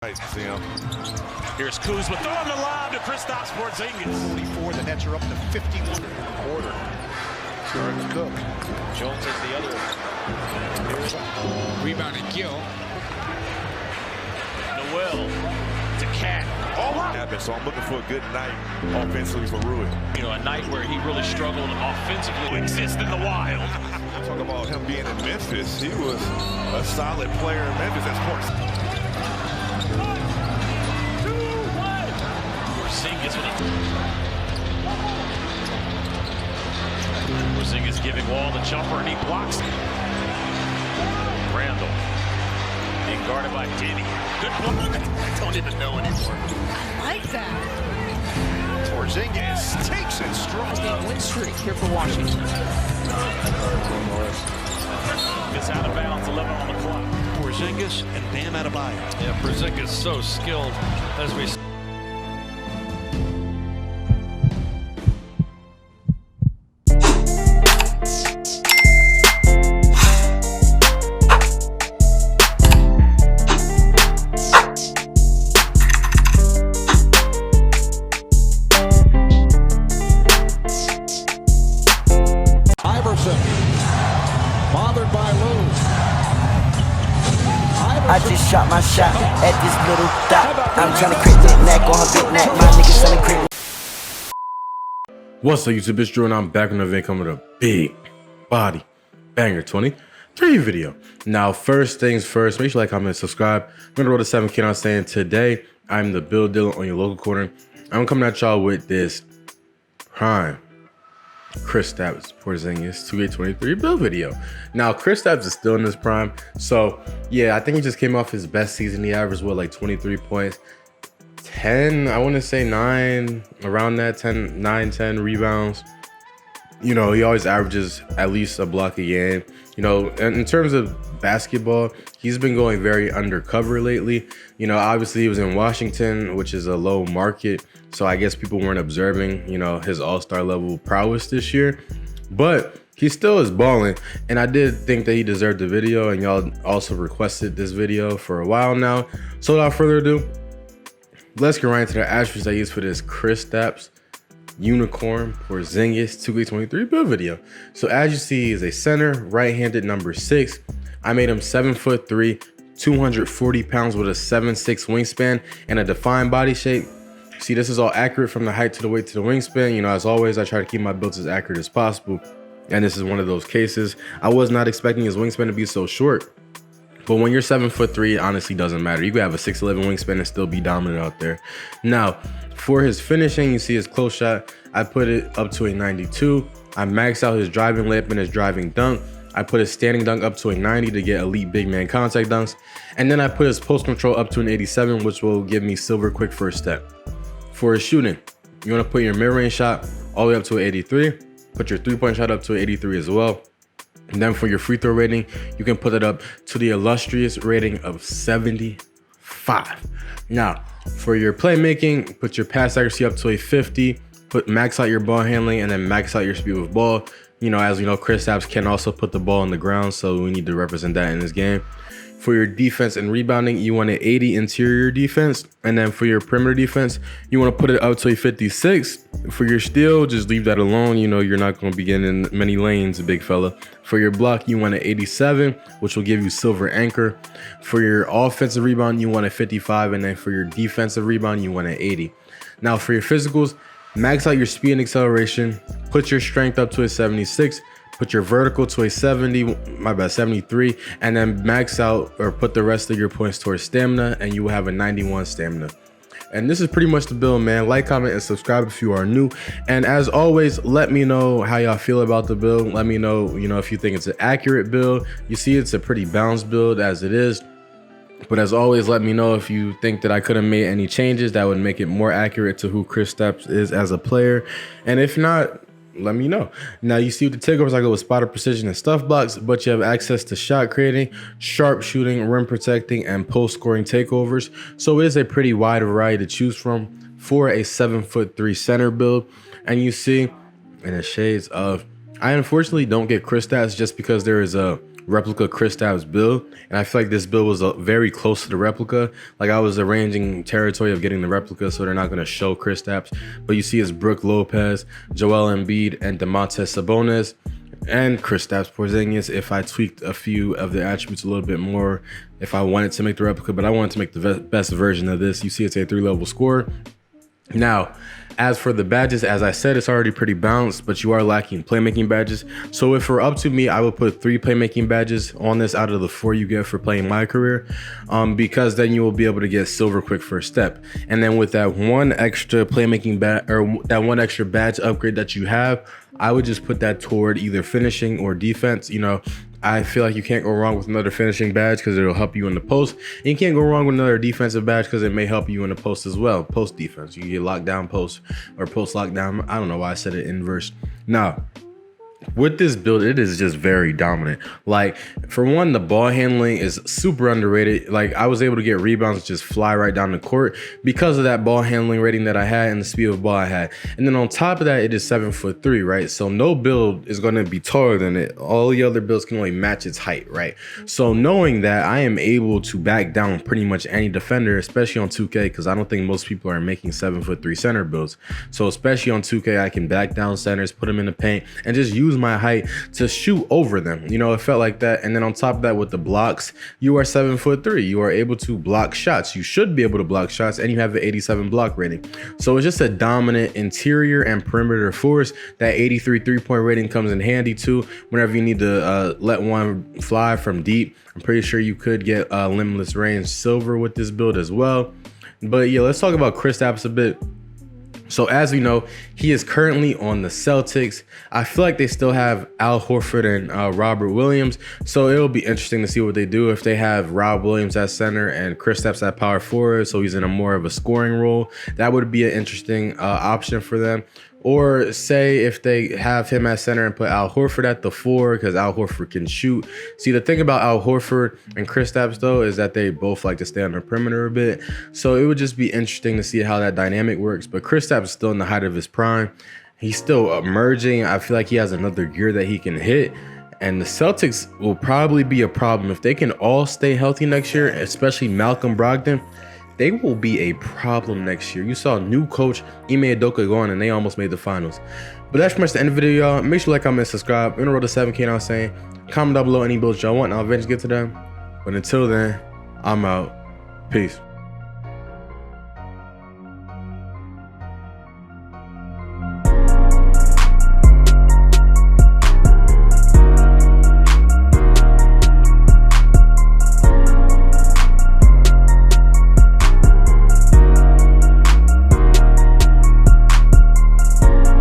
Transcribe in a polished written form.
Nice, Sam. Here's Kuzma throwing the lob to Kristaps Porzingis. 44, the Nets are up to 51. Quarter. Starting to cook. Jones is the other. Rebound and kill. Noel to Cat. So I'm looking for a good night offensively for Rui. You know, a night where he really struggled offensively. Exist in the wild. Talk about him being in Memphis. He was a solid player in Memphis as sports. Porzingis with a... Porzingis giving Wall the jumper and he blocks it. Randall being guarded by Diddy. Good block. I don't even know anymore. I like that. Porzingis takes it strong. Win streak here for Washington. It's out of bounds, 11 on the clock. Porzingis and Bam Adebayo. Yeah, Porzingis so skilled as we. Bothered by Lou. I just shot my shot at this little dot. I'm trying to crit that neck on her big neck. My niggas selling crit. What's up, YouTube? It's Drew, and I'm back on the event coming with a big body banger 23 video. Now, first things first, make sure you like, comment, and subscribe. I'm gonna roll the 7K on saying today I'm the build dealer on your local corner. I'm coming at y'all with this prime Kristaps Porzingis 2K23 build video. Now, Kristaps is still in his prime, so yeah, I think he just came off his best season. He averaged what, like 23 points, 10, I want to say 9, around that, 10, 9, 10 rebounds. You know, he always averages at least a block a game. You know, and in terms of basketball, he's been going very undercover lately. You know, obviously he was in Washington, which is a low market, so I guess people weren't observing, you know, his all-star level prowess this year. But he still is balling, and I did think that he deserved the video, and y'all also requested this video for a while now. So without further ado, let's get right into the attributes I use for this Kristaps Unicorn Porzingis 2K23 build video. So as you see, he is a center, right-handed, number 6. I made him 7'3", 240 pounds with a 7'6" wingspan and a defined body shape. See, this is all accurate from the height to the weight to the wingspan. You know, as always, I try to keep my builds as accurate as possible, and this is one of those cases. I was not expecting his wingspan to be so short, but when you're 7'3", it honestly doesn't matter. You could have a 6'11" wingspan and still be dominant out there. Now, for his finishing, you see his close shot, I put it up to a 92. I maxed out his driving layup and his driving dunk. I put his standing dunk up to a 90 to get elite big man contact dunks. And then I put his post control up to an 87, which will give me silver quick first step. For his shooting, you want to put your mid-range shot all the way up to an 83. Put your three-point shot up to an 83 as well. And then for your free throw rating, you can put it up to the illustrious rating of 75. Now, for your playmaking, put your pass accuracy up to a 50. Max out your ball handling, and then max out your speed with ball. You know, as you know, Kristaps can also put the ball on the ground, so we need to represent that in this game. For your defense and rebounding, you want an 80 interior defense, and then for your perimeter defense, you want to put it up to a 56. For your steal, just leave that alone. You know, you're not going to be getting in many lanes, big fella. For your block, you want an 87, which will give you silver anchor. For your offensive rebound, you want a 55, and then for your defensive rebound, you want an 80. Now, for your physicals, max out your speed and acceleration, put your strength up to a 76, put your vertical to a 73, and then max out or put the rest of your points towards stamina, and you will have a 91 stamina. And this is pretty much the build, man. Like, comment, and subscribe if you are new. And as always, let me know how y'all feel about the build. Let me know, you know, if you think it's an accurate build. You see, it's a pretty balanced build as it is. But as always, let me know if you think that I could have made any changes that would make it more accurate to who Kristaps is as a player. And if not, let me know. Now, you see with the takeovers, I go with spotter precision and stuff blocks, but you have access to shot creating, sharp shooting, rim protecting, and post scoring takeovers. So it is a pretty wide variety to choose from for a 7'3" center build. And you see in the shades of, I unfortunately don't get Kristaps just because there is a replica Kristaps build, and I feel like this build was very close to the replica. Like, I was arranging territory of getting the replica, so they're not going to show Kristaps, but you see it's Brook Lopez, Joel Embiid, and Domantas Sabonis, and Kristaps Porzingis if I tweaked a few of the attributes a little bit more if I wanted to make the replica, but I wanted to make the best version of this. You see it's a 3-level score. Now, as for the badges, as I said, it's already pretty balanced, but you are lacking playmaking badges. So if we're up to me, I would put 3 playmaking badges on this out of the 4 you get for playing my career, because then you will be able to get silver quick first step. And then with that one extra playmaking badge, or that one extra badge upgrade that you have, I would just put that toward either finishing or defense. You know, I feel like you can't go wrong with another finishing badge because it'll help you in the post. And you can't go wrong with another defensive badge because it may help you in the post as well. Post defense. You can get lockdown post or post lockdown. I don't know why I said it inverse. Now, with this build, it is just very dominant. Like, for one, the ball handling is super underrated. Like, I was able to get rebounds just fly right down the court because of that ball handling rating that I had and the speed of ball I had. And then on top of that, it is 7'3", right? So no build is going to be taller than it. All the other builds can only match its height, right? So knowing that, I am able to back down pretty much any defender, especially on 2K, because I don't think most people are making 7'3" center builds. So especially on 2K, I can back down centers, put them in the paint, and just use my height to shoot over them. You know, it felt like that. And then on top of that, with the blocks, you are 7'3". You are able to block shots. You should be able to block shots, and you have an 87 block rating. So it's just a dominant interior and perimeter force. That 83 3-point rating comes in handy too whenever you need to let one fly from deep. I'm pretty sure you could get limitless range silver with this build as well. But yeah, let's talk about Kristaps a bit. So as we know, he is currently on the Celtics. I feel like they still have Al Horford and Robert Williams. So it'll be interesting to see what they do if they have Rob Williams at center and Kristaps at power forward. So he's in a more of a scoring role. That would be an interesting option for them. Or say if they have him at center and put Al Horford at the 4 because Al Horford can shoot. See, the thing about Al Horford and Kristaps though is that they both like to stay on the perimeter a bit. So it would just be interesting to see how that dynamic works. But Kristaps is still in the height of his prime. He's still emerging. I feel like he has another gear that he can hit. And the Celtics will probably be a problem. If they can all stay healthy next year, especially Malcolm Brogdon, they will be a problem next year. You saw new coach Ime Udoka go on and they almost made the finals. But that's pretty much the end of the video, y'all. Make sure to like, comment, subscribe. We're on the road to 7K now saying. Comment down below any builds y'all want and I'll eventually get to them. But until then, I'm out. Peace.